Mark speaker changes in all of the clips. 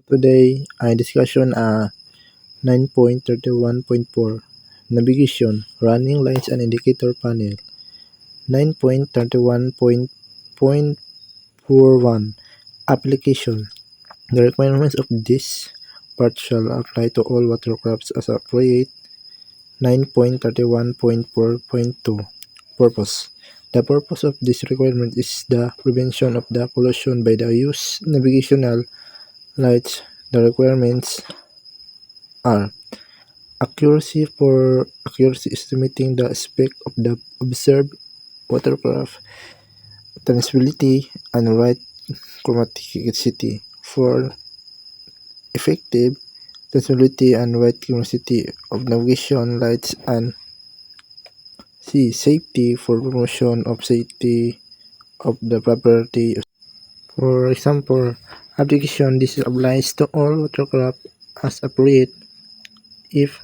Speaker 1: Today, I discussion 9.31.4 Navigation, Running Lights and Indicator Panel. 9.31.41 Application. The requirements of this part shall apply to all watercrafts as appropriate. 9.31.4.2 Purpose. The purpose of this requirement is the prevention of the pollution by the use navigational lights. The requirements are accuracy estimating the aspect of the observed watercraft, transmissibility, and right chromaticity. For effective transmissibility and right chromaticity of navigation lights, and C. Safety for promotion of safety of the property. For example, application this applies to all watercraft as appropriate. If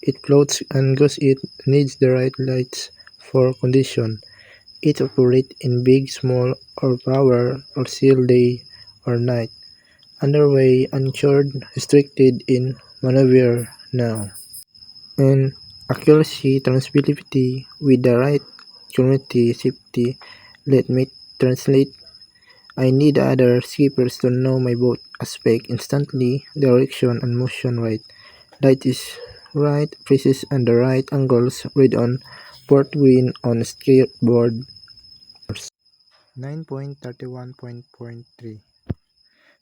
Speaker 1: it floats and goes, it needs the right lights for condition. It operates in big, small, or power, or still day or night. Underway, uninsured, restricted in maneuver now. And accuracy, transmissibility with the right community safety. Let me translate. I need other skippers to know my boat aspect instantly, direction and motion right. Light is right, precise and the right angles read on port wind on skateboard. 9.31.3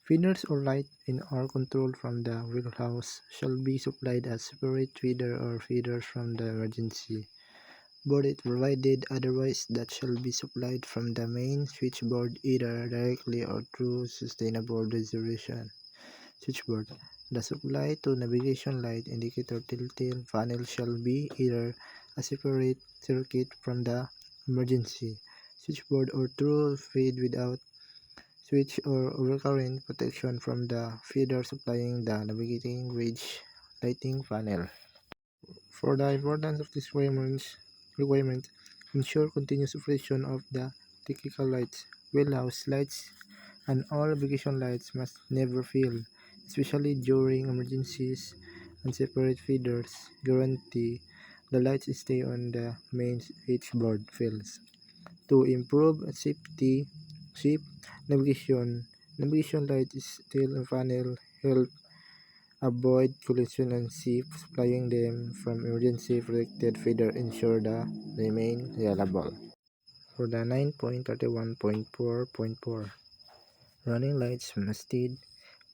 Speaker 1: Feeders or light in or control from the wheelhouse shall be supplied as separate feeder or feeders from the emergency board it provided, otherwise that shall be supplied from the main switchboard either directly or through sustainable resolution switchboard. The supply to navigation light indicator telltale panel shall be either a separate circuit from the emergency switchboard or through feed without switch or overcurrent protection from the feeder supplying the navigating bridge lighting panel. For the importance of this requirement, ensure continuous operation of the technical lights, wheelhouse lights, and all navigation lights must never fail, especially during emergencies, and separate feeders guarantee the lights stay on the main switchboard fails. To improve safe navigation light still panel help avoid collision and safe supplying them from emergency protected feeder ensure the remain reliable. For the 9.31.4.4 running lights masted,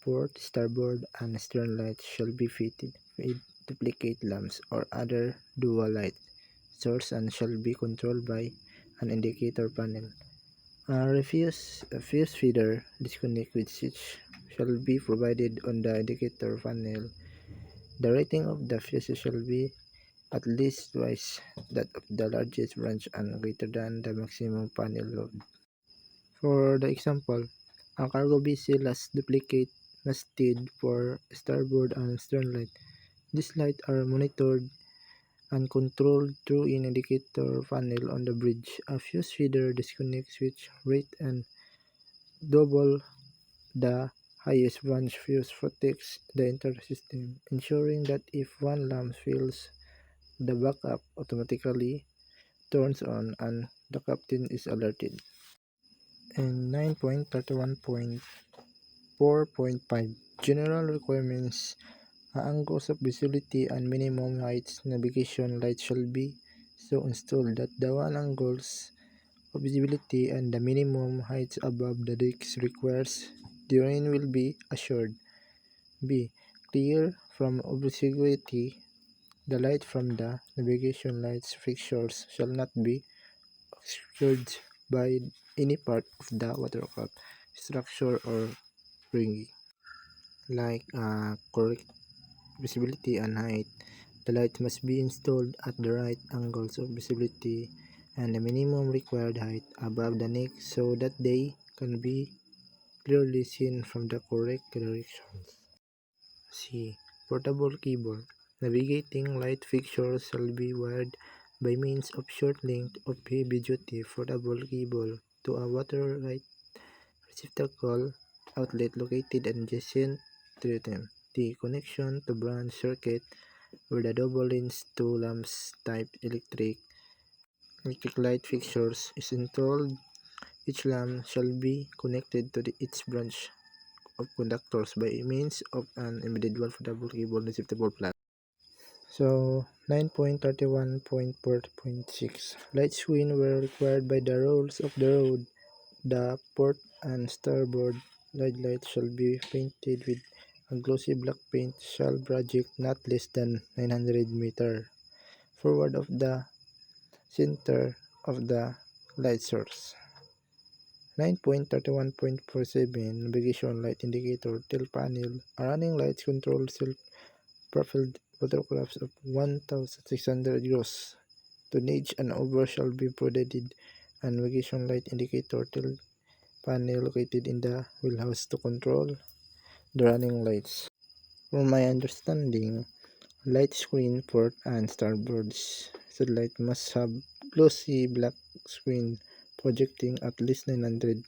Speaker 1: port, starboard, and stern lights shall be fitted with duplicate lamps or other dual light source and shall be controlled by an indicator panel. A fuse feeder disconnect with switch shall be provided on the indicator panel. The rating of the fuses shall be at least twice that of the largest branch and greater than the maximum panel load. For the example, a cargo vessel has duplicate masted for starboard and stern light. These lights are monitored and controlled through an indicator panel on the bridge. A fuse feeder disconnect switch rate and double the highest branch fuse protects the entire system, ensuring that if one lamp fails, the backup automatically turns on and the captain is alerted. And 9.31.4.5 General requirements. Angles of visibility and minimum heights navigation lights shall be so installed that the one angles of visibility and the minimum heights above the decks requires the rain will be assured. B. Clear from obscurity. The light from the navigation lights fixtures shall not be obscured by any part of the watercraft structure or ringing, like correct visibility and height. The light must be installed at the right angles of visibility and the minimum required height above the neck so that they can be clearly seen from the correct directions. C. Portable cable. Navigating light fixtures shall be wired by means of short length of heavy-duty portable cable to a water light receptacle outlet located adjacent treatment. The connection to branch circuit where the double lens two lamps type electric light fixtures is installed. Each lamp shall be connected to its branch of conductors by means of an individual double cable receptacle plug. So 9.31.4.6 light screen were required by the rules of the road. The port and starboard lights shall be painted with a glossy black paint shall project not less than 900 meter forward of the center of the light source. 9.31.47 Navigation light indicator tail panel. A running lights control self-propelled photographs of 1600 gross. To nudge and over shall be provided a navigation light indicator tail panel located in the wheelhouse to control the running lights. From my understanding, light screen port and starboard satellite must have glossy black screen projecting at least 900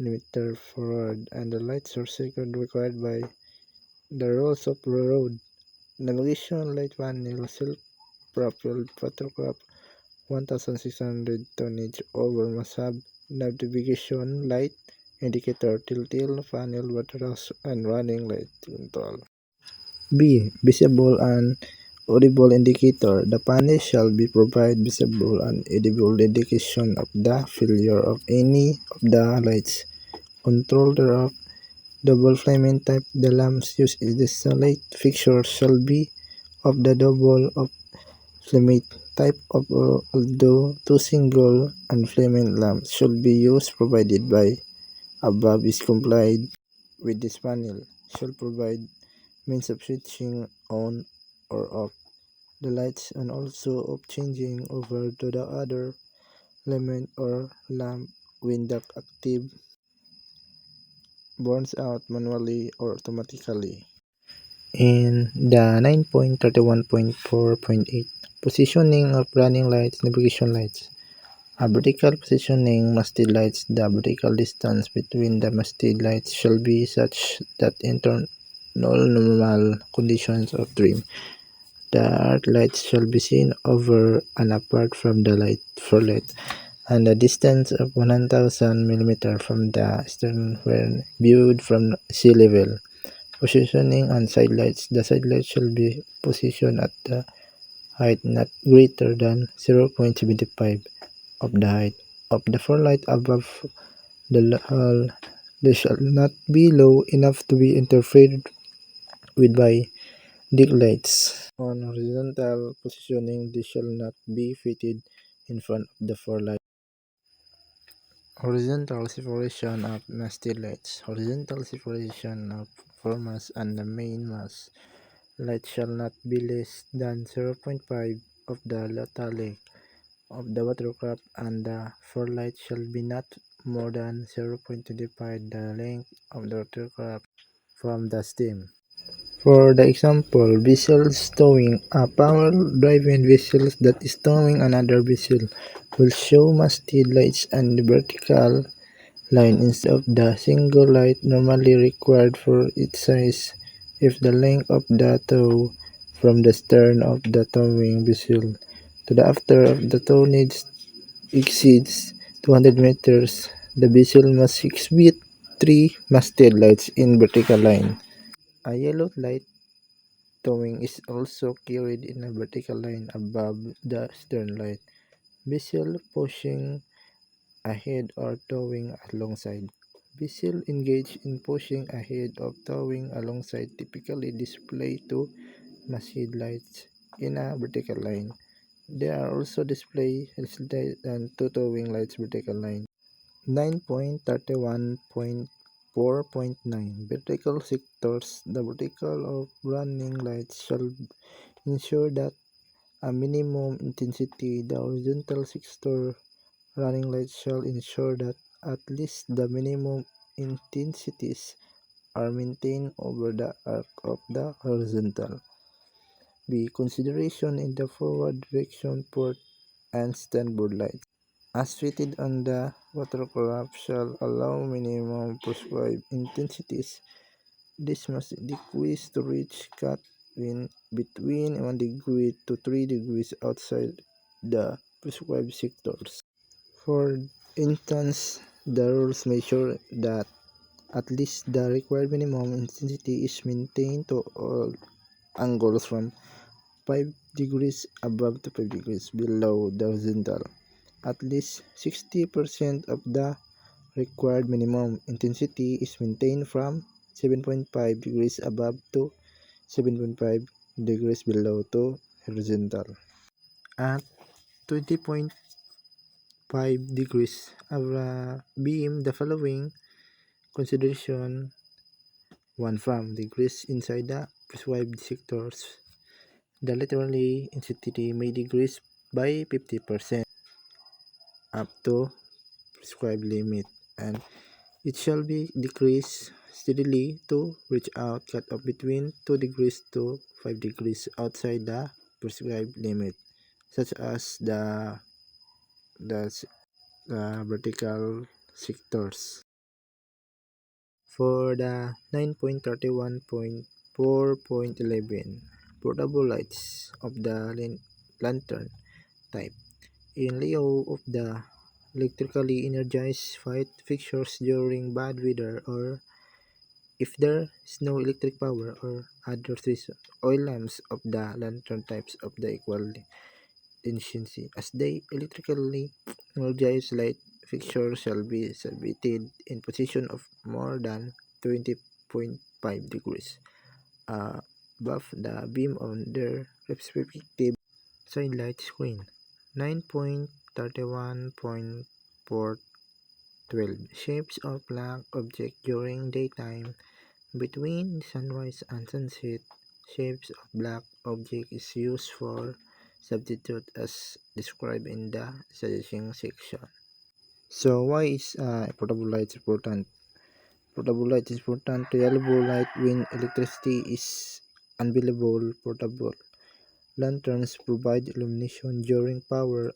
Speaker 1: mm forward, and the light source required by the rules of the road. Navigation light panel self-propelled photograph 1600 tonnage over must have navigation light indicator tilt panel waterhouse and running light control. B. Visible and audible indicator. The panel shall be provide visible and audible indication of the failure of any of the lights. Control thereof. Double filament type. The lamps used in the light fixture shall be of the double of filament type of although two single and filament lamps should be used provided by above is complied with this panel shall provide means of switching on or off the lights and also of changing over to the other element or lamp when the active burns out manually or automatically. In the 9.31.4.8 positioning of running lights, navigation lights. A vertical positioning masthead lights. The vertical distance between the masthead lights shall be such that internal normal conditions of dream. The arc lights shall be seen over and apart from the light forelit, and a distance of 1000 mm from the stern when viewed from sea level. Positioning on side lights. The side lights shall be positioned at the height not greater than 0.75 of the height of the forelight above the hull. They shall not be low enough to be interfered with by dick lights. On horizontal positioning, they shall not be fitted in front of the forelight. Horizontal separation of masthead lights. Horizontal separation of foremast and the mainmast. Light shall not be less than 0.5 of the lateral of the watercraft, and the forelight shall be not more than 0.25 the length of the watercraft from the stem. For the example, vessels towing a power-driven vessel that is towing another vessel will show masthead lights and the vertical line instead of the single light normally required for its size if the length of the tow from the stern of the towing vessel to the after of the tow needs exceeds 200 meters. The vessel must exhibit three masthead lights in vertical line. A yellow light towing is also carried in a vertical line above the stern light. Vessel pushing ahead or towing alongside. Vessel engaged in pushing ahead or towing alongside typically display two masthead lights in a vertical line. There are also display and two towing lights vertical line. 9.31.4.9 Vertical sectors. The vertical of running lights shall ensure that a minimum intensity. The horizontal sector running lights shall ensure that at least the minimum intensities are maintained over the arc of the horizontal. B. Consideration in the forward direction port and starboard lights. As fitted on the watercraft shall allow minimum prescribed intensities This must decrease to reach cut in between 1 degree to 3 degrees outside the prescribed sectors. For instance, the rules measure that at least the required minimum intensity is maintained to all angles from 5 degrees above to 5 degrees below the horizontal. At least 60% of the required minimum intensity is maintained from 7.5 degrees above to 7.5 degrees below to horizontal. At 20.5 degrees of beam, the following consideration: 1. From degrees inside the prescribed sectors, the literally intensity may decrease by 50% up to prescribed limit, and it shall be decreased steadily to reach out cut off between 2 degrees to 5 degrees outside the prescribed limit, such as the, the vertical sectors. For the 9.31.4.11 portable lights of the lantern type, in lieu of the electrically energized white fixtures during bad weather, or if there is no electric power or other reason, oil lamps of the lantern types of the equal efficiency as they electrically energized light fixture shall be submitted in position of more than 20.5 degrees above the beam on their respective side light screen. 9.31.412 Shapes of black object during daytime. Between sunrise and sunset, shapes of black object is used for substitute as described in the suggestion section. So why is portable light important? Portable light is important to reliable light when electricity is unavailable. Portable lanterns provide illumination during power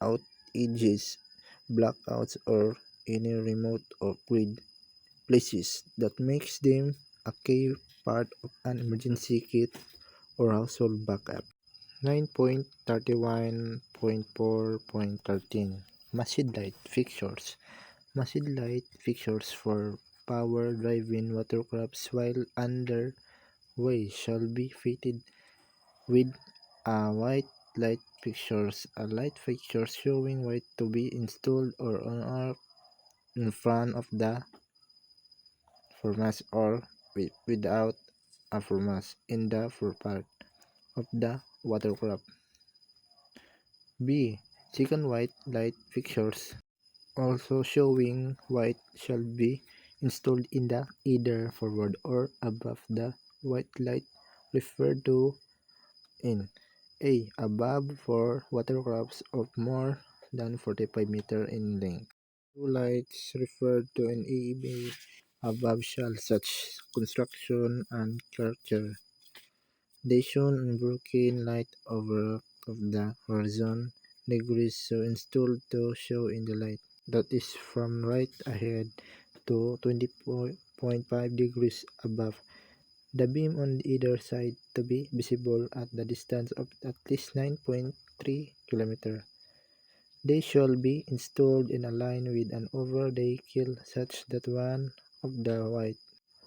Speaker 1: outages, blackouts, or any remote or grid places. That makes them a key part of an emergency kit or household backup. 9.31.4.13 Machine light fixtures. Machine light fixtures for power-driven watercrafts while underway shall be fitted with a white light fixtures. A light fixture showing white to be installed or on or in front of the foremast or without a foremast in the forepart of the watercraft. B. Second white light fixtures also showing white shall be installed in the either forward or above the white light referred to in A. Above for watercrafts of more than 45 meters in length. Two lights referred to in A. B. Above shall such construction and character. They shown unbroken light over of the horizon degrees so installed to show in the light. That is from right ahead to 20.5 degrees above the beam on either side to be visible at the distance of at least 9.3 km. They shall be installed in a line with an overlay kill such that one of the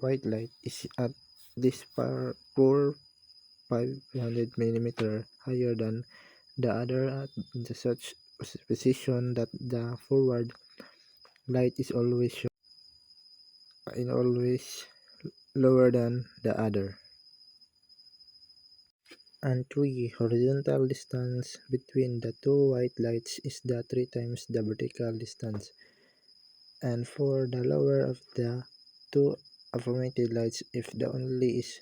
Speaker 1: white light is at least 500 mm higher than the other at such position that the forward light is always lower than the other. And 3. Horizontal distance between the two white lights is the 3 times the vertical distance. And 4. The lower of the two affirmative lights, if the only is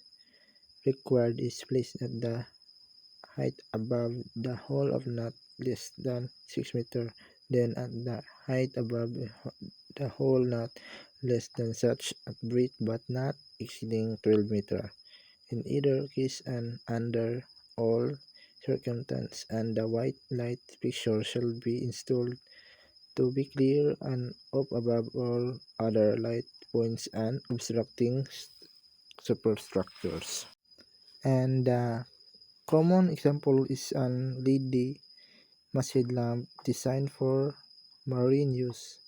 Speaker 1: required, is placed at the height above the hole of not less than 6 meter, then at the height above the hole not less than such at breadth but not exceeding 12 meter. In either case and under all circumstances, and the white light fixture shall be installed to be clear and up above all other light points and obstructing superstructures. And the common example is an LED masthead lamp designed for marine use.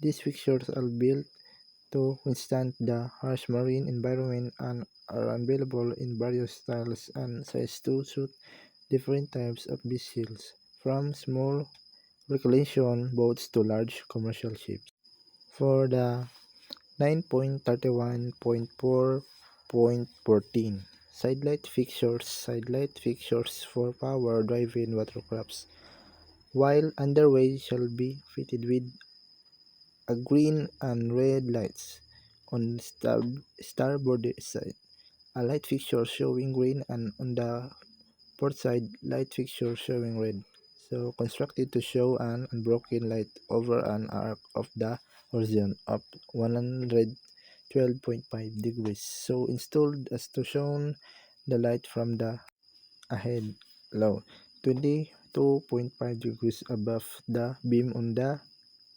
Speaker 1: These fixtures are built to withstand the harsh marine environment and are available in various styles and sizes to suit different types of vessels, from small recreation boats to large commercial ships. For the 9.31.4.14 sidelight fixtures for power-driven watercrafts, while underway shall be fitted with a green and red lights on starboard side, a light fixture showing green, and on the port side light fixture showing red. So constructed to show an unbroken light over an arc of the horizon of 112.5 degrees. So installed as to show the light from the ahead low 22.5 degrees above the beam on the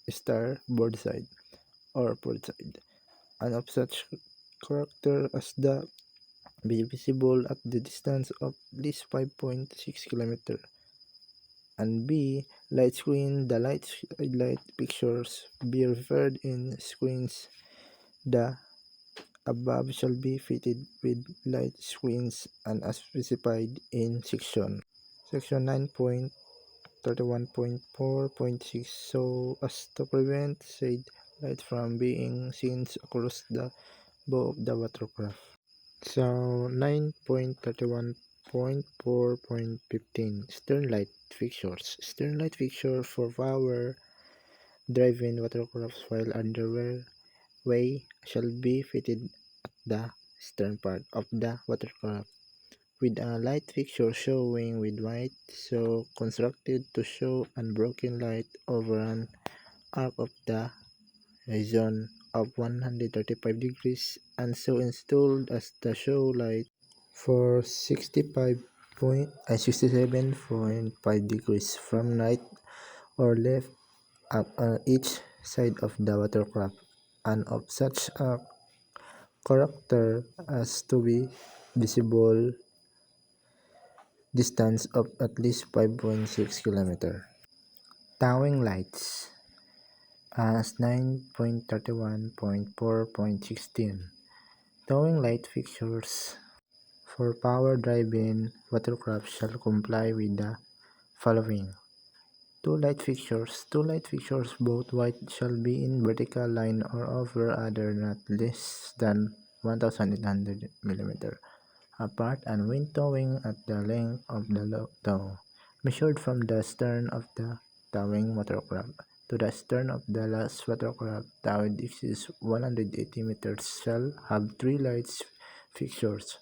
Speaker 1: starboard side or port side, and of such character as the be visible at the distance of at least 5.6 km. And B. Light screen. The light pictures be referred in screens. The above shall be fitted with light screens and as specified in section 9.31.4.6, so as to prevent said light from being seen across the bow of the watercraft. So 9.31.4.15 Stern light fixtures. Stern light fixture for power driven watercrafts while underway shall be fitted at the stern part of the watercraft with a light fixture showing with white, so constructed to show unbroken light over an arc of the horizon of 135 degrees, and so installed as the show light for 67.5 degrees from right or left at each side of the watercraft, and of such a character as to be visible distance of at least 5.6 km. Towing lights as 9.31.4.16 Towing light fixtures for power-driven watercraft shall comply with the following. Two light fixtures, both white, shall be in vertical line or over other not less than 1,800 mm apart, and when towing at the length of the tow, measured from the stern of the towing watercraft to the stern of the last watercraft towed exceeds 180 meters, shall have three light fixtures.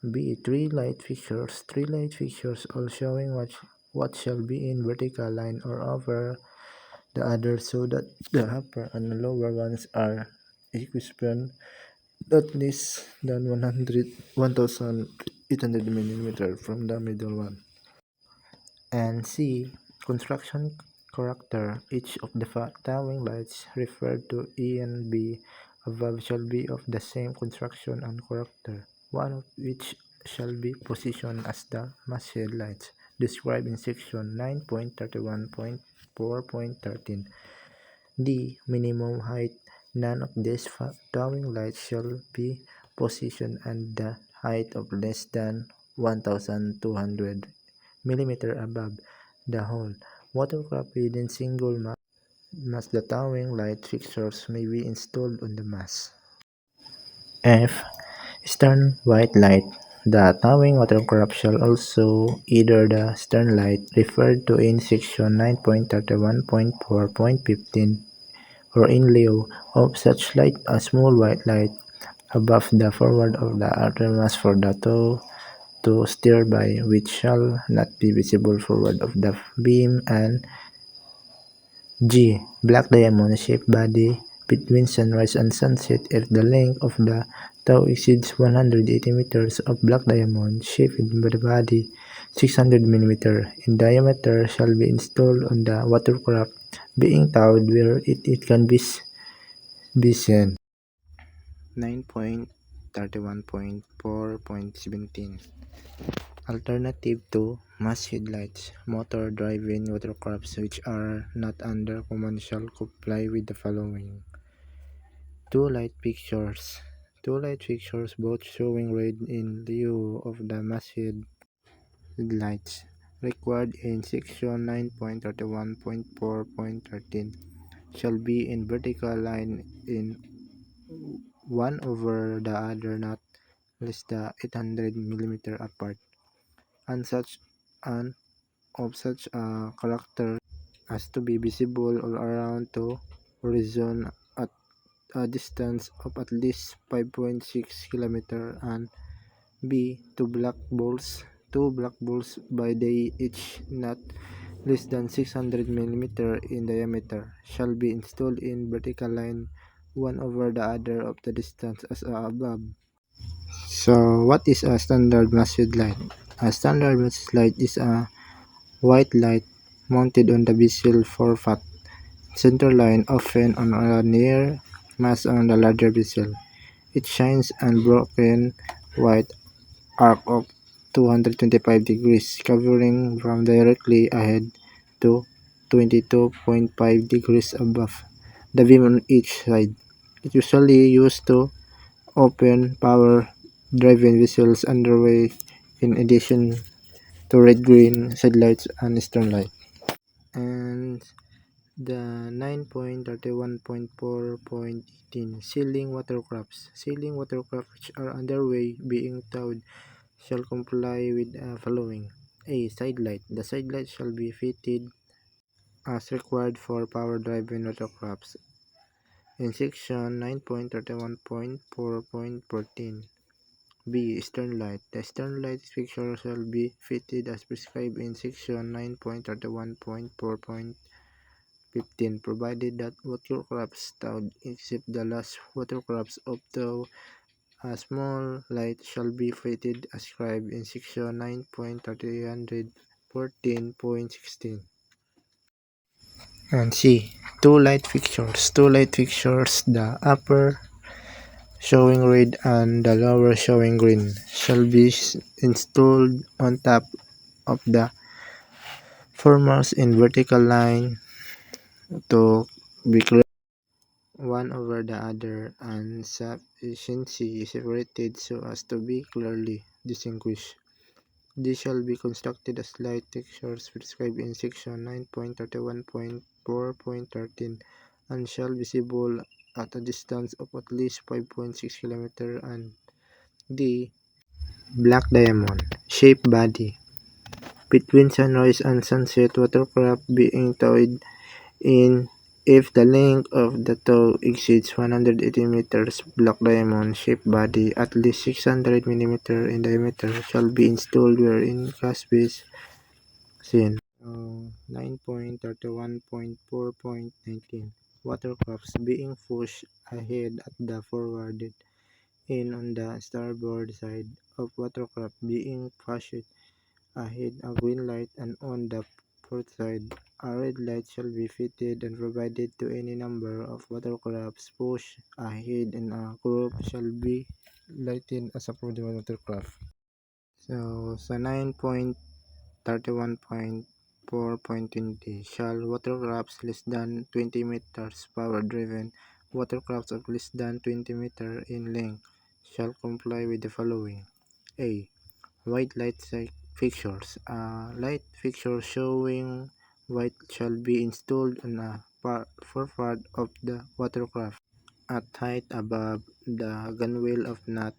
Speaker 1: B. Three light fixtures, all showing what shall be in vertical line or over the other, so that the upper and lower ones are equivalent at least than 1,800 mm from the middle one. And C. Construction character. Each of the towing lights referred to E and B above shall be of the same construction and character, one of which shall be positioned as the masthead lights described in section 9.31.4.13. D. Minimum height. None of these towing lights shall be positioned at the height of less than 1,200 mm above the hull. Watercraft within single mast, the towing light fixtures may be installed on the mast. F. Stern white light. The towing watercraft shall also either the stern light referred to in section 9.31.4.15 or in lieu of such light a small white light above the forward of the outermast for the tow to steer by, which shall not be visible forward of the beam, and G. Black diamond shaped body between sunrise and sunset if the length of the tow exceeds 180 meters of black diamond shaped body 600 mm in diameter shall be installed on the watercraft being towed where it can be seen. 9. 9.31.4.17. Alternative to masthead lights, motor-driven watercrafts which are not under commercial comply with the following. Two light fixtures. Two light fixtures both showing red in lieu of the masthead lights required in section 9.31.4.13 shall be in vertical line in one over the other not less than 800 mm apart, and of such a character as to be visible all around to horizon at a distance of at least 5.6 km, and b. Two black balls by day each not less than 600 mm in diameter shall be installed in vertical line one over the other of the distance as above. So, what is a standard masthead light? A standard masthead light is a white light mounted on the bezel forefront center line, often on a near mast on the larger bezel. It shines unbroken white arc of 225 degrees, covering from directly ahead to 22.5 degrees above the beam on each side. It usually used to open power-driven vessels underway in addition to red-green sidelights and stern light. And the 9.31.4.18 Sealing watercrafts. Sealing watercraft which are underway being towed shall comply with the following. A. Sidelight. The sidelight shall be fitted as required for power-driven watercrafts in section 9.31.4.14. B. Stern light. The stern light fixture shall be fitted as prescribed in section 9.31.4.15, provided that watercrafts towed except the last watercrafts up to a small light shall be fitted as prescribed in section 9.314.16. And C. Two light fixtures. Two light fixtures, the upper showing red and the lower showing green, shall be installed on top of the foremost in vertical line to be clear one over the other and sufficiently separated so as to be clearly distinguished. These shall be constructed as light fixtures prescribed in section 9.31.4.13 and shall be visible at a distance of at least 5.6 km. And D. Black diamond shaped body. Between sunrise and sunset, watercraft being towed in if the length of the tow exceeds 180 meters. Black diamond shaped body at least 600 mm in diameter shall be installed wherein cast-based seen. 9.31.4.19 Watercrafts being pushed ahead at the forwarded end on the starboard side of watercraft being pushed ahead a green light, and on the port side a red light shall be fitted and provided to any number of watercrafts pushed ahead, and a group shall be lighted as a for the watercraft. So sa 9.31.4.20 shall watercrafts less than 20 meters power driven, watercrafts of less than 20 meters in length shall comply with the following. A. White light fixtures. A light fixture showing white shall be installed on a forepart of the watercraft at height above the gunwale of not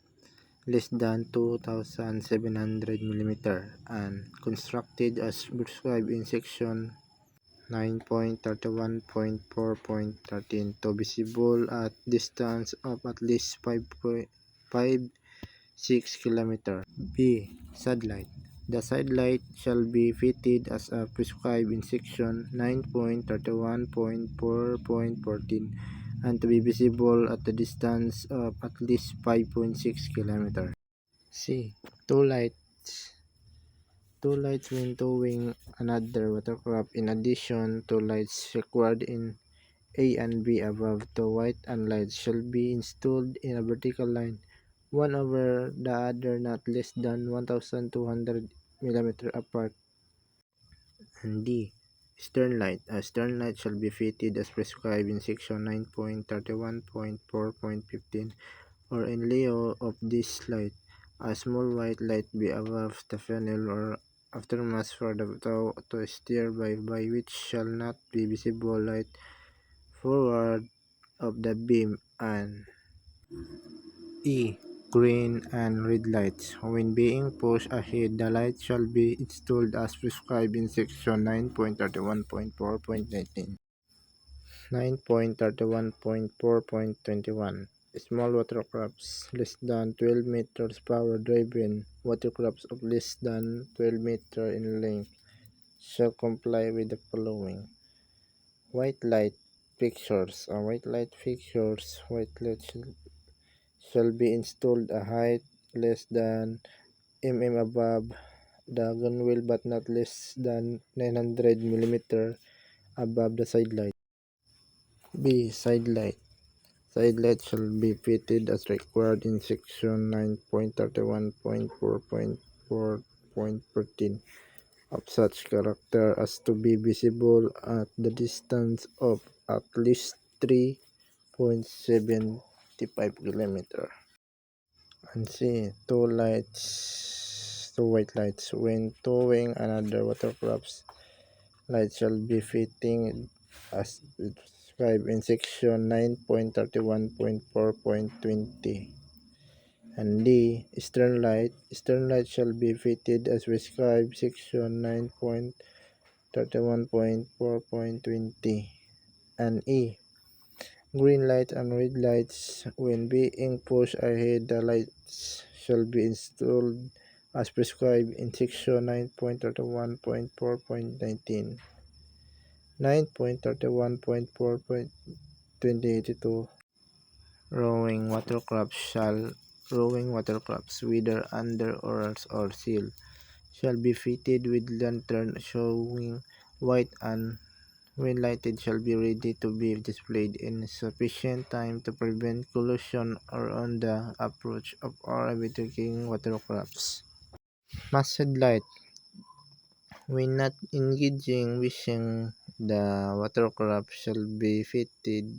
Speaker 1: less than 2,700 mm and constructed as prescribed in section 9.31.4.13 to visible at distance of at least 5.56 km. B. Sidelight. The sidelight shall be fitted as prescribed in section 9.31.4.14 and to be visible at a distance of at least 5.6 km. C. Two lights. Two lights when towing another watercraft in addition to lights required in A and B above. The white and lights shall be installed in a vertical line one over the other not less than 1,200 mm apart. And D. Stern light. A stern light shall be fitted as prescribed in section 9.31.4.15 or in lieu of this light. A small white light be above the funnel or aftermast for the tow to steer by which shall not be visible light forward of the beam. And E. Green and red lights. When being pushed ahead, the light shall be installed as prescribed in section 9.31.4.19. 9.31.4.21. Small watercrafts less than 12 meters power-driven. Watercrafts of less than 12 meters in length shall comply with the following. White light fixtures. White light fixtures. White light shall be installed a height less than above the gunwale but not less than 900 mm above the side light. B. Side light. Side light shall be fitted as required in section 9.31.4.4.14 of such character as to be visible at the distance of at least 3.75 km. And C. Two white lights. When towing another watercraft, light shall be fitting as described in section 9.31.4.20. And D. Stern light. Stern light shall be fitted as prescribed section 9.31.4.20. And E. Green light and red lights. When being pushed ahead, the lights shall be installed as prescribed in section 9.31.4.19. 9.31.4.2082. Rowing watercrafts, whether under oars or sail, shall be fitted with lantern showing white, and when lighted shall be ready to be displayed in sufficient time to prevent collision or on the approach of or overtaking watercrafts. Masthead light. When not engaging wishing, the watercraft shall be fitted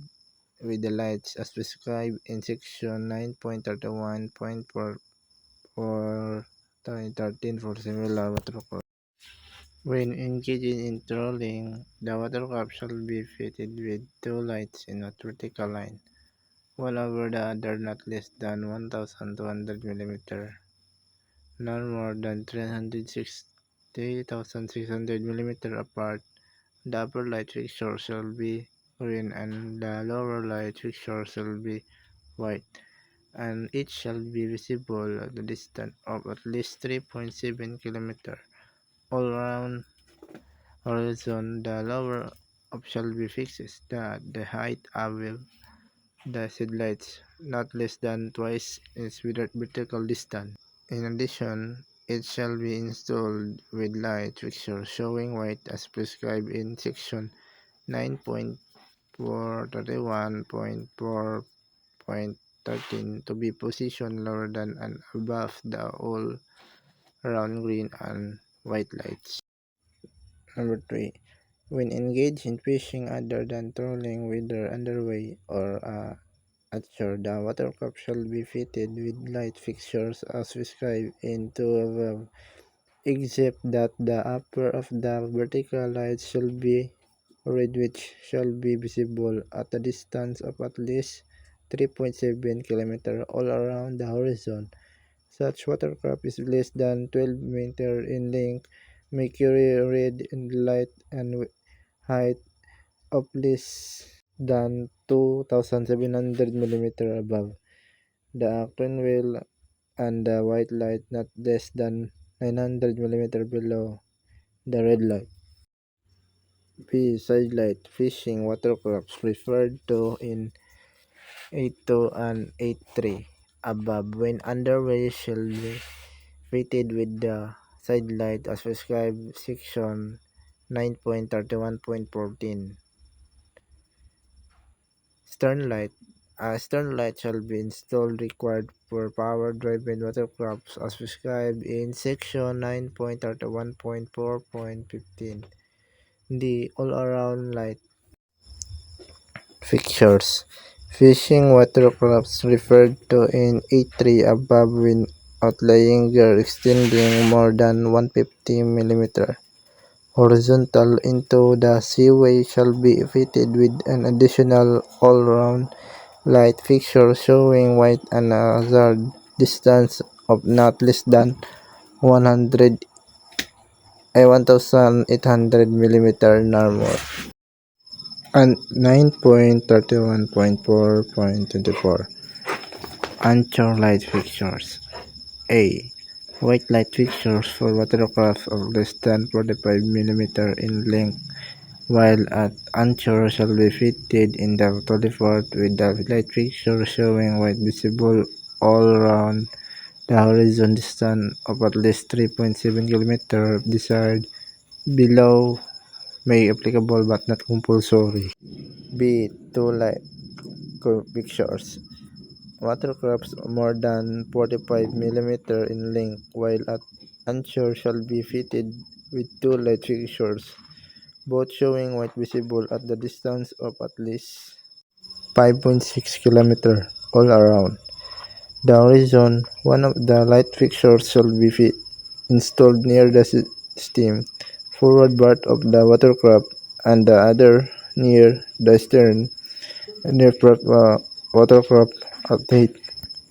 Speaker 1: with the lights as prescribed in section 9.31.4.13 for similar watercraft. When engaging in trolling, the watercraft shall be fitted with two lights in a vertical line, one over the other not less than 1,200 mm, none more than 360,600 mm apart. The upper light fixture shall be green and the lower light fixture shall be white, and each shall be visible at a distance of at least 3.7 km all around horizon. The lower of shall be fixed at the height above the headlights, not less than twice its vertical distance. In addition, it shall be installed with light fixture showing white as prescribed in section 9.431.4.13 to be positioned lower than and above the all-around green and white lights. Number 3. When engaged in fishing other than trolling, whether underway or at shore, the watercraft shall be fitted with light fixtures as prescribed in 2 above, except that the upper of the vertical lights shall be red, which shall be visible at a distance of at least 3.7 km all around the horizon. Such watercraft is less than 12 meters in length, may carry red light and height of less than 2,700 mm above the action wheel, and the white light not less than 900 mm below the red light. B. Side light fishing watercrafts referred to in 8.2 and 8.3 above, when underway, shall be fitted with the side light as prescribed section 9.31.14. Stern light. A stern light shall be installed required for power-driven watercrafts as prescribed in Section 9.31.4.15. The all-around light fixtures. Fishing watercrafts referred to in A3 above with outlying gear extending more than 150 mm horizontal into the seaway shall be fitted with an additional all-round light fixture showing white and hazard distance of not less than 1800 mm nor more. And 9.31.4.24 Anchor light fixtures. A. White light fixtures for watercraft of less than 45 mm in length, while at anchor shall be fitted in the teleport with the light fixture showing white visible all round the horizon distance of at least 3.7 km desired below may applicable but not compulsory. B. Two light fixtures. Watercrafts more than 45 mm in length, while at anchor shall be fitted with two light fixtures, both showing white visible at the distance of at least 5.6 km all around the horizon. One of the light fixtures shall be installed near the steam forward part of the watercraft and the other near the stern watercraft at height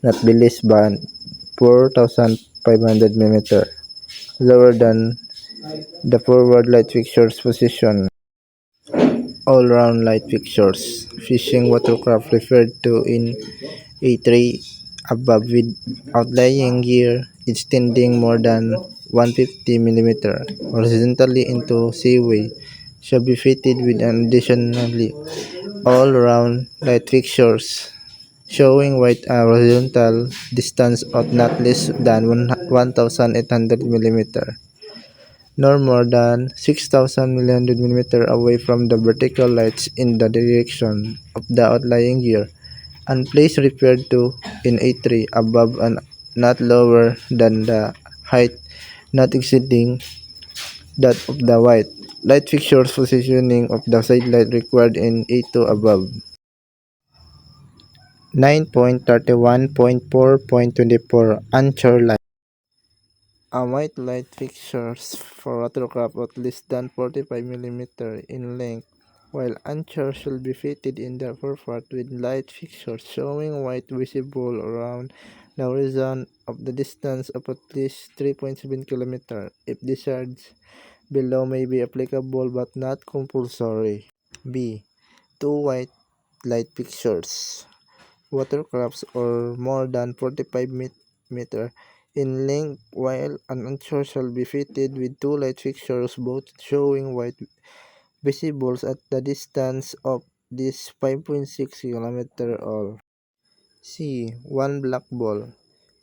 Speaker 1: not be less than 4,500 mm lower than the forward light fixtures position. All-round light fixtures. Fishing watercraft referred to in A3 above with outlying gear extending more than 150 mm horizontally into seaway shall be fitted with an additionally all-round light fixtures showing white horizontal distance of not less than 1800 mm nor more than 6100 mm away from the vertical lights in the direction of the outlying gear, and place referred to in A3 above and not lower than the height not exceeding that of the white light fixtures positioning of the side light required in A2 above. 9.31.4.24 Anchor light. A white light fixtures for watercraft at less than 45 mm in length, while anchor should be fitted in the forefront with light fixtures showing white visible around the horizon of the distance of at least 3.7 km. If desired, below may be applicable but not compulsory. B. Two white light fixtures. Watercrafts or more than 45 meter in length, while an anchor shall be fitted with two light fixtures both showing white visibles at the distance of this 5.6 km all. C. One black ball.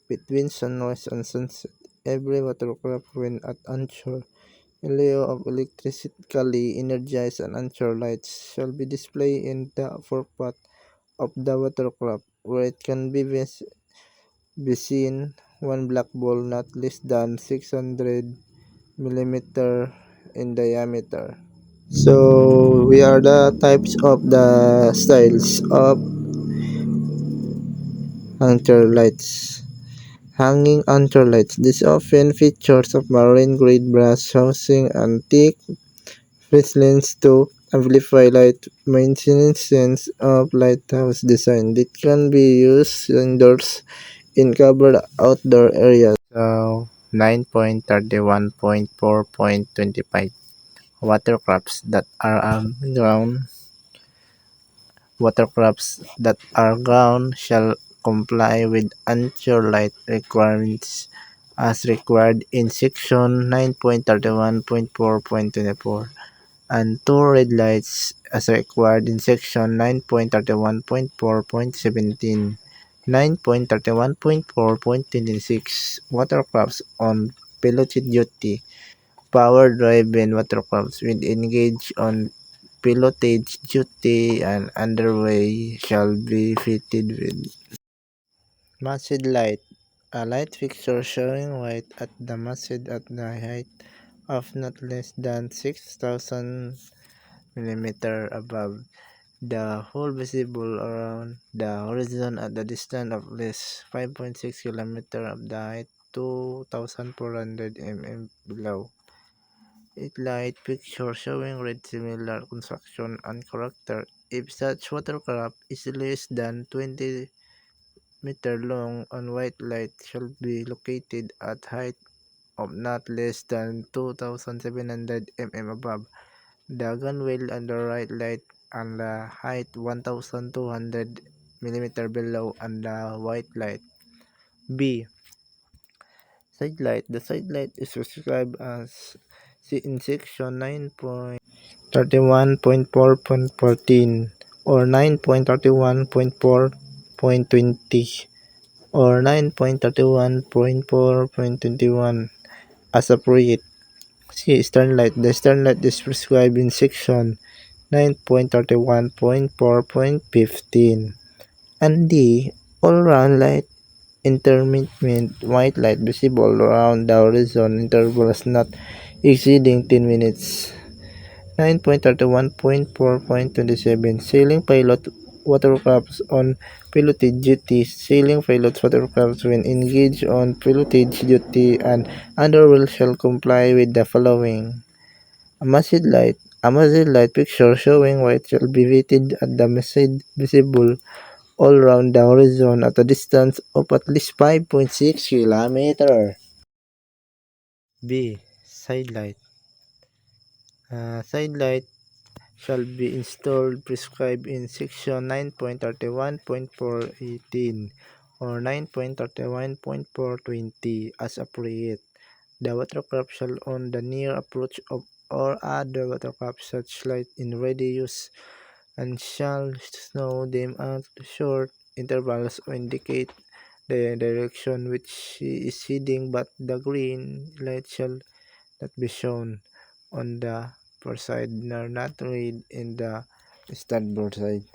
Speaker 1: Between sunrise and sunset, every watercraft when at anchor, a layer of electrically energized and anchor lights shall be displayed in the forepart of the watercraft, where it can be seen one black ball not less than 600 millimeter in diameter. So we are the types of the styles of anchor lights. Hanging anchor lights. This often features of marine grade brass housing and thick lens to amplify light maintenance of lighthouse design. It can be used indoors in covered outdoor areas. So 9.31.4.25 Watercrafts that are ground Watercrafts that are ground shall comply with anchor light requirements as required in Section 9.31.4.24 and two red lights as required in Section 9.31.4.17. 9.31.4.26 Watercrafts on piloted duty. Power-driven watercrafts will engage on pilotage duty and underway shall be fitted with masthead light, a light fixture showing white at the masthead at the height of not less than 6,000 mm above the hole visible around the horizon at the distance of less 5.6 km of the height 2,400 mm below. It light picture showing red similar construction and character. If such watercraft is less than 20 meter long and white light shall be located at height of not less than 2,700 mm above the gunwale and the right light and the height 1,200 mm below and the white light. B. Side light. The side light is prescribed as in section 9.31.4.14 or 9.31.4.20 or 9.31.4.21 as appropriate. C. Stern light. The stern light is prescribed in section 9.31.4.15 and D. All-round light. Intermittent white light visible around the horizon intervals not exceeding 10 minutes. 9.31.4.27 Sailing pilot watercrafts on piloted duty. Sailing pilot watercrafts when engaged on piloted duty and underway shall comply with the following. A masthead light. A masthead light picture showing white shall be fitted at the masthead visible all around the horizon at a distance of at least 5.6 km. B. Side light. Side light shall be installed prescribed in section 9.31.418 or 9.31.420 as appropriate. The watercraft shall on the near approach of or other watercraft such light in ready use and shall snow them at short intervals or indicate the direction which she is heading, but the green light shall not be shown on the port side nor not read in the starboard side.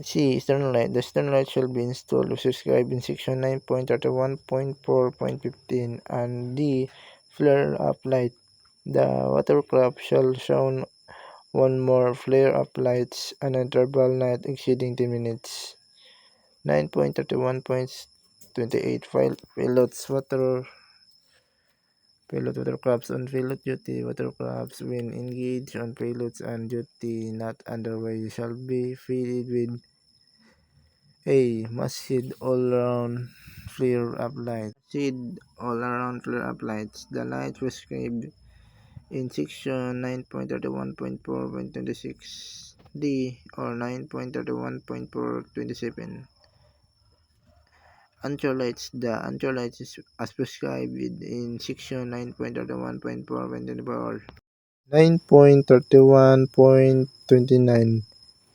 Speaker 1: C. Stern light. The stern light shall be installed as prescribed in section 9.31.4.15 and D. Flare-up light. The watercraft shall show one more flare-up lights an interval not exceeding 10 minutes. 9.31.28 Pilot watercrafts on pilot duty. Watercrafts when engaged on pilots and duty not underway shall be fitted with A. Masthead all-round flare-up lights. Masthead all-around flare-up lights. The lights prescribed in section 9.31.4.26 D or 9.31.427. Anchor lights. The anchor lights is as prescribed in section 9.31.4.24. 9.31.29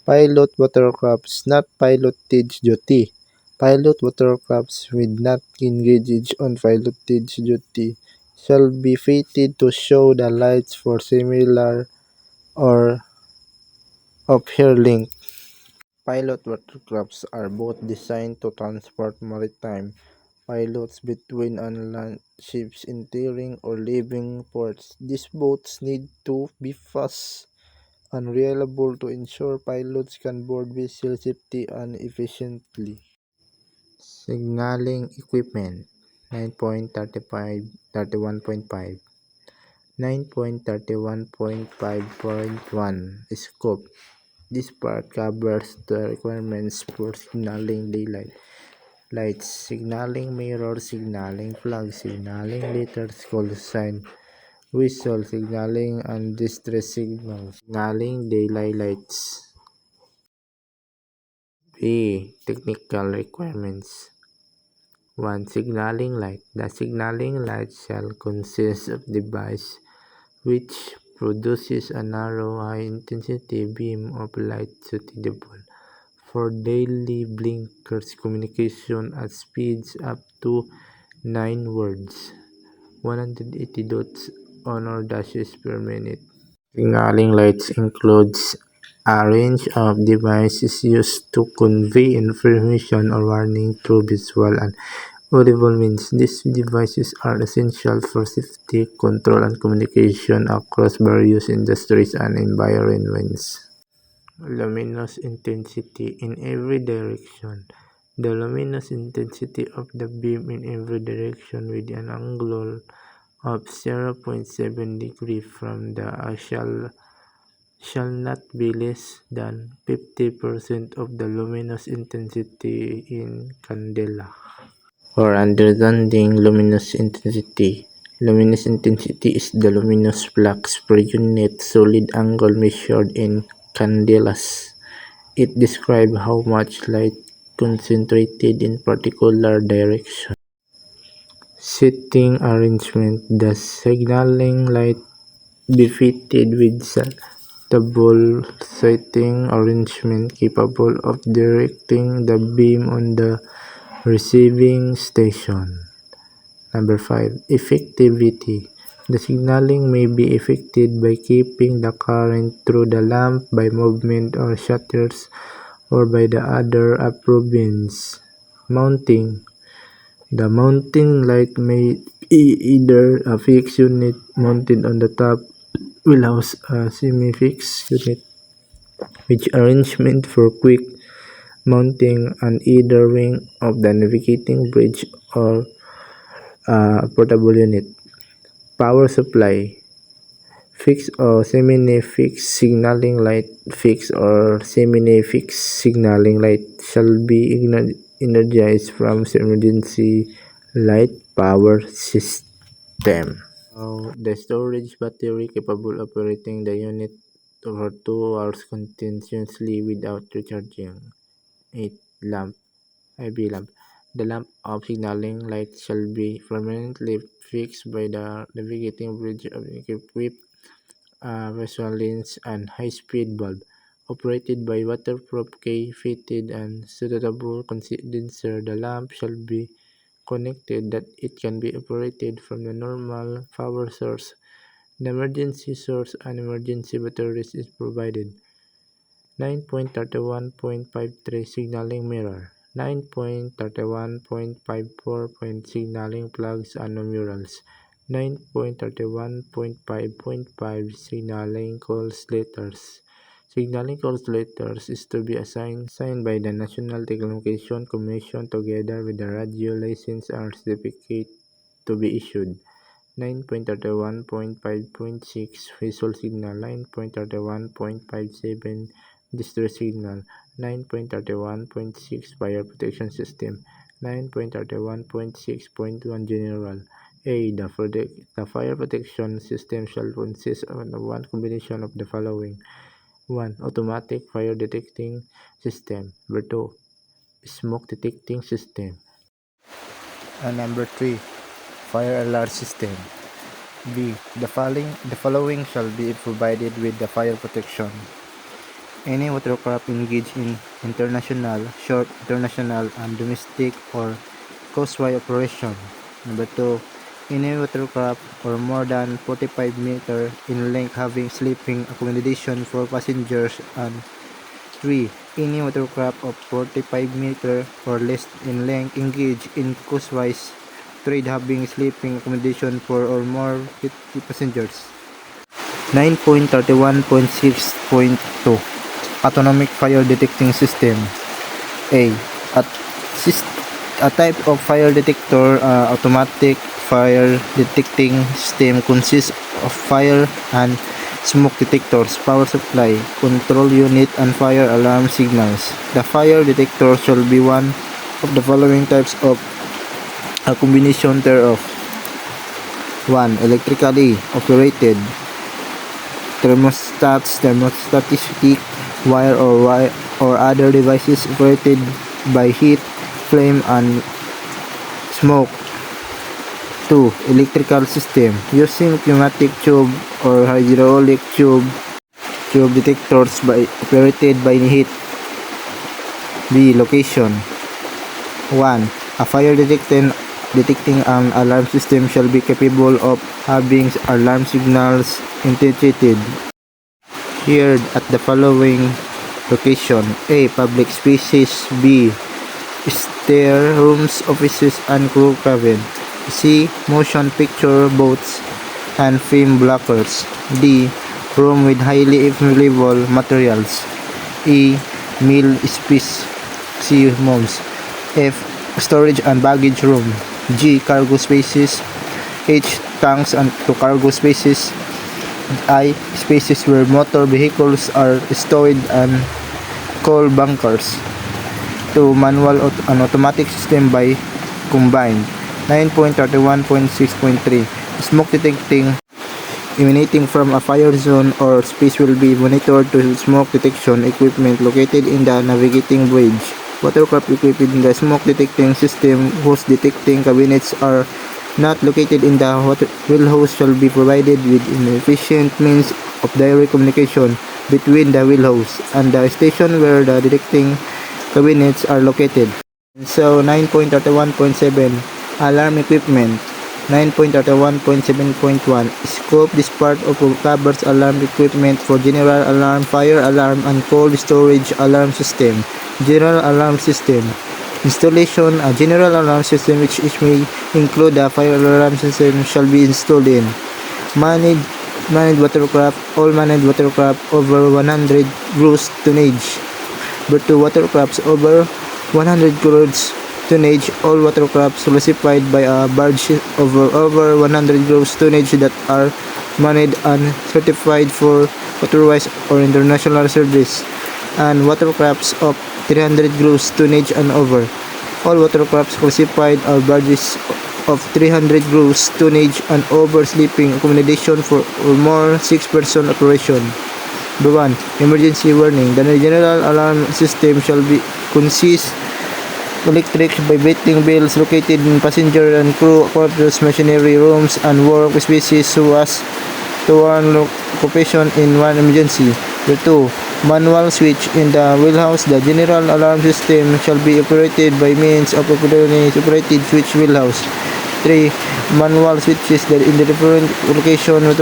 Speaker 1: Pilot watercrafts not piloted duty. Pilot watercrafts with not engaged on piloted duty shall be fitted to show the lights for similar or off-air link. Pilot watercrafts are both designed to transport maritime pilots between unmanned ships entering or leaving ports. These boats need to be fast and reliable to ensure pilots can board vessels safely and efficiently. Signaling equipment 9.31.5 9.31.5.1 Scope. This part covers the requirements for signaling daylight lights, signaling mirror, signaling flag, signaling letters, call sign, whistle, signaling and distress signals, signaling daylight lights. B. Technical requirements 1. Signaling light. The signaling light shall consist of device which produces a narrow, high-intensity beam of light suitable for daily blinkers communication at speeds up to 9 words, 180 dots on or dashes per minute. Signaling lights includes a range of devices used to convey information or warning through visual and audible means. These devices are essential for safety, control, and communication across various industries and environments. Luminous intensity in every direction. The luminous intensity of the beam in every direction with an angle of 0.7 degree from the shall not be less than 50% of the luminous intensity in candela. For understanding luminous intensity is the luminous flux per unit solid angle measured in candelas. It describes how much light concentrated in particular direction. Setting arrangement. The signaling light be fitted with suitable setting arrangement capable of directing the beam on the receiving station. Number 5. Effectivity. The signaling may be effected by keeping the current through the lamp by movement or shutters or by the other approved means. Mounting. The mounting light may be either a fixed unit mounted on the top wheelhouse, a semi-fixed unit, which arrangement for quick mounting on either wing of the navigating bridge, or a portable unit. Power supply. Fixed or semi-fixed signaling light. Fixed or semi-fixed signaling light shall be energized from emergency light power system. The storage battery capable of operating the unit for 2 hours continuously without recharging. 8. IV lamp. The lamp of signaling light shall be permanently fixed by the navigating bridge equipped with visual lens and high-speed bulb. Operated by waterproof fitted and suitable condenser, the lamp shall be connected that it can be operated from the normal power source. The emergency source and emergency batteries is provided. 9.31.53 Signaling mirror. 9.31.54 Signaling plugs and numerals. 9.31.5.5 Signaling calls letters. Signaling calls letters is to be assigned by the National Telecommunication Commission together with the radio license or certificate to be issued. 9.31.5.6 Visual signal. 9.31.57 Distress signal. 9.31.6 Fire protection system. 9.31.6.1 General. A. The fire protection system shall consist of one combination of the following: 1. Automatic fire detecting system. 2. Smoke detecting system. And number 3. Fire alarm system. B. The following shall be provided with the fire protection: any watercraft engaged in international, short, international, and domestic or coastwise operation. Number 2. Any watercraft or more than 45 meters in length having sleeping accommodation for passengers. And 3. Any watercraft of 45 meters or less in length engaged in coastwise trade having sleeping accommodation for or more 50 passengers. 9.31.6.2 Autonomic fire detecting system. A. A type of fire detector. Automatic fire detecting system consists of fire and smoke detectors, power supply, control unit, and fire alarm signals. The fire detector shall be one of the following types of a combination thereof. 1. Electrically operated thermostats, thermostatic wire or other devices operated by heat, flame, and smoke. 2. Electrical system using pneumatic tube or hydraulic tube detectors operated by heat. B. Location. 1. A fire detecting an alarm system shall be capable of having alarm signals intensity shared at the following location: A. Public spaces. B. Stair rooms, offices, and crew cabin. C. Motion picture booths and film blockers. D. Room with highly flammable materials. E. Meal space. C. Moms. F. Storage and baggage room. G. Cargo spaces. H. Tanks and to cargo spaces. I. Spaces where motor vehicles are stored and coal bunkers. To manual and automatic system by combined. 9.31.6.3 Smoke detecting emanating from a fire zone or space will be monitored to smoke detection equipment located in the navigating bridge. Watercraft equipped in the smoke detecting system whose detecting cabinets are not located in the wheelhouse shall be provided with an efficient means of direct communication between the wheelhouse and the station where the detecting cabinets are located. So 9.31.7 Alarm equipment. 9.31.7.1 Scope. This part of covers alarm equipment for general alarm, fire alarm, and cold storage alarm system. General alarm system installation. A general alarm system which may include a fire alarm system shall be installed in managed watercraft. All managed watercraft over 100 gross tonnage, but to watercrafts over 100 gross tonnage, all watercrafts classified by a barge over 100 gross tonnage that are manned and certified for waterwise or international service, and watercrafts of 300 gross tonnage and over. All watercrafts classified are barges of 300 gross tonnage and over, sleeping accommodation for or more 6-person operation. 1. Emergency warning. The general alarm system shall be consist electric vibrating bells located in passenger and crew quarters, machinery rooms, and work spaces so as to warn occupation in one emergency. 2. Manual switch. In the wheelhouse, the general alarm system shall be operated by means of a operated switch wheelhouse. 3. Manual switches that in the different location with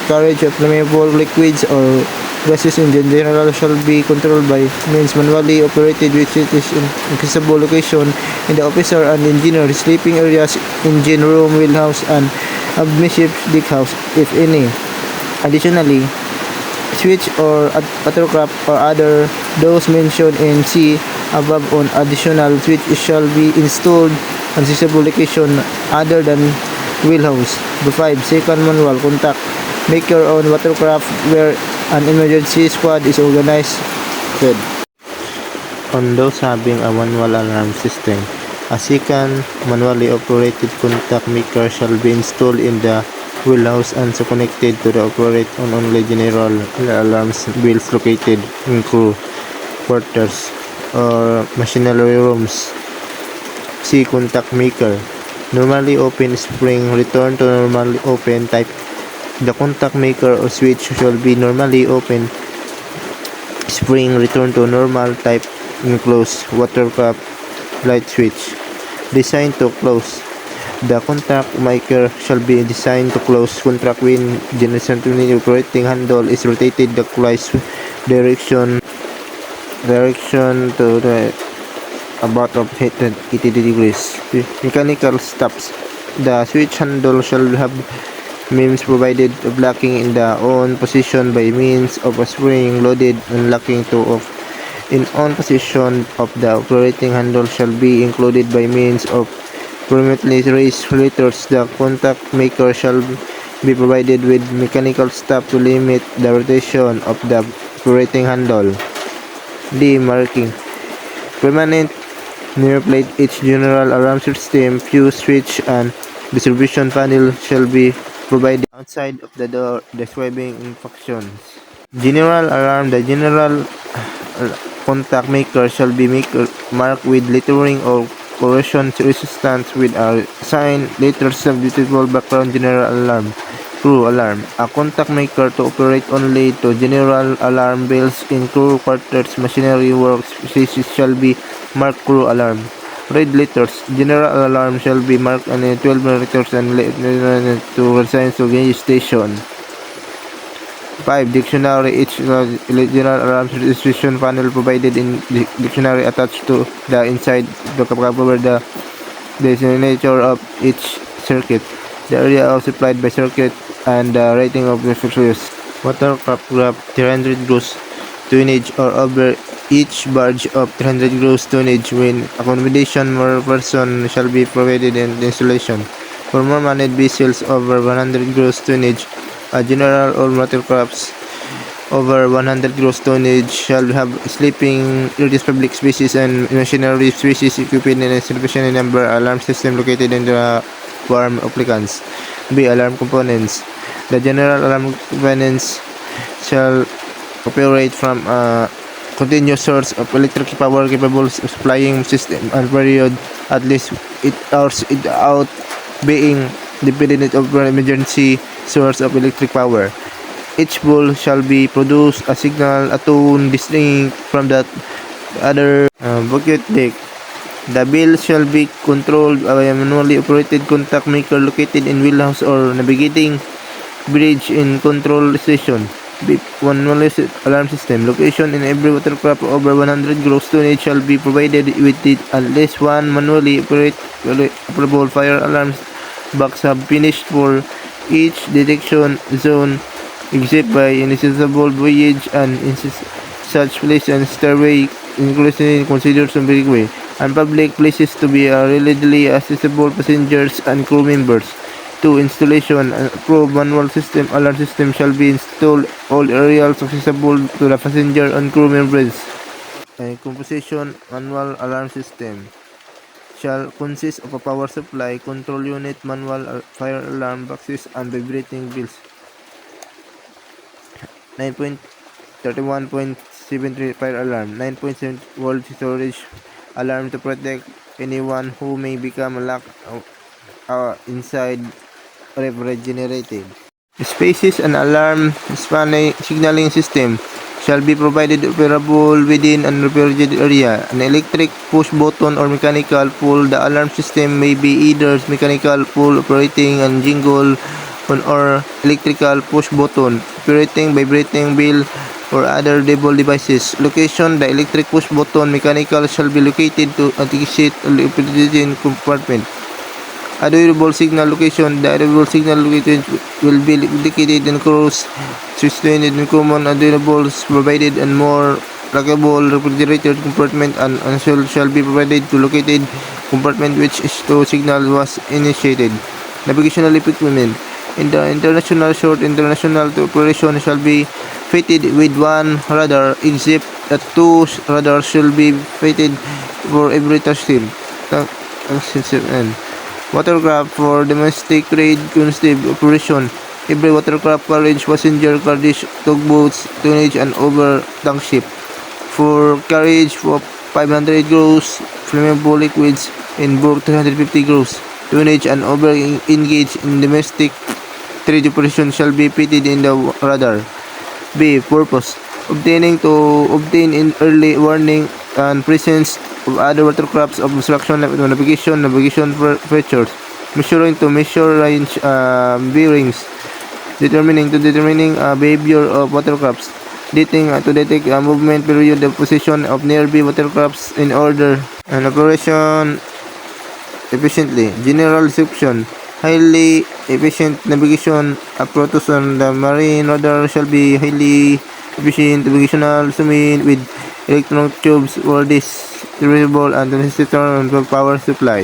Speaker 1: carriage of flammable liquids or gases in general shall be controlled by means manually operated, which is in accessible location in the officer and engineer sleeping areas, engine room, wheelhouse, and amidships deckhouse, if any. Additionally, switch or watercraft or other those mentioned in C above on additional switch shall be installed on accessible location other than wheelhouse. 5. Second manual contact. Make your own watercraft where an emergency squad is organized. On those having a manual alarm system, a second manually operated contact maker shall be installed in the wheelhouse and so connected to the operate on only general alarms bells located in crew quarters or machinery rooms. C. Contact maker. Normally open spring return to normally open type. The contact maker or switch shall be normally open spring return to normal type in close watercraft light switch. Designed to close. The contact maker shall be designed to close contract when generation operating handle is rotated the clockwise direction to the about of 80 degrees. Mechanical stops. The switch handle shall have means provided of locking in the on position by means of a spring loaded and locking to off. In on position of the operating handle shall be included by means of permanently raised letters. The contact maker shall be provided with mechanical stop to limit the rotation of the operating handle. D. Marking. Permanent near plate. Each general alarm system, fuse switch, and distribution panel shall be provided outside of the door, describing functions. General alarm. The general contact maker shall be marked with lettering or corrosion resistance with a sign letters substitutable background. General alarm. Crew alarm. A contact maker to operate only to general alarm bells in crew quarters, machinery works spaces shall be marked crew alarm. Red letters. General alarm shall be marked on 12 letters and to signs to gauge station. 5. Dictionary. Each general alarm registration panel provided in the dictionary attached to the inside to cover the nature of each circuit, the area of supplied by circuit, and the rating of the fixtures. Watercraft graph 300 gross tonnage or over each barge of 300 gross tonnage when accommodation more person shall be provided in the installation. For more manned vessels over 100 gross tonnage, a general or watercrafts over 100 gross tonnage shall have sleeping areas, public spaces, and machinery spaces equipped in a sufficient number alarm system located in the farm applicants. B. Alarm components. The general alarm components shall operate from a continuous source of electric power capable of supplying system and period at least 8 hours without being dependent on an emergency source of electric power. Each ball shall be produce a signal, a tone distinct from that other bucket deck. The bell shall be controlled by a manually operated contact maker located in wheelhouse or navigating bridge in control station. One alarm system. Location in every watercraft over 100 gross tonnage shall be provided with it at least one manually operable fire alarm box have finished for each detection zone except by inaccessible voyage and in such place and stairway including considered some way and public places to be readily accessible passengers and crew members. 2. Installation. Approved manual system alarm system shall be installed all areas accessible to the passenger and crew members. Composition. Manual alarm system shall consist of a power supply, control unit, manual fire alarm boxes, and vibrating bells. 9.31.73 fire alarm. 9.7 volt storage alarm to protect anyone who may become locked inside refrigerated spaces. An alarm signaling system shall be provided operable within an refrigerated area. An electric push button or mechanical pull. The alarm system may be either mechanical pull operating and jingle on or electrical push button operating vibrating bell or other double devices. Location. The electric push button mechanical shall be located to exit the refrigerated compartment. Audible signal location. The audible signal location will be indicated in cross sustained in common audibles provided and more lockable refrigerated compartment and shall be provided to located compartment which is to signal was initiated. Navigational equipment. In the international short international operation shall be fitted with one radar except that 2 radars shall be fitted for every touchstone. Watercraft for domestic trade concept operation. Every watercraft carriage passenger carriage tugboats tonnage and over tankship. For carriage of 500 gross flammable liquids in bulk 350 gross tonnage and over engaged in domestic trade operation shall be fitted in the radar. B. Purpose. Obtain in early warning and presence of other watercrafts of obstruction navigation features, measuring to measure range bearings, determining behavior of watercrafts, dating to detect movement period the position of nearby watercrafts in order and operation efficiently. General description. Highly efficient navigation approaches on the marine radar shall be highly efficient navigational instrument with electronic tubes for distributable and transistor power supply.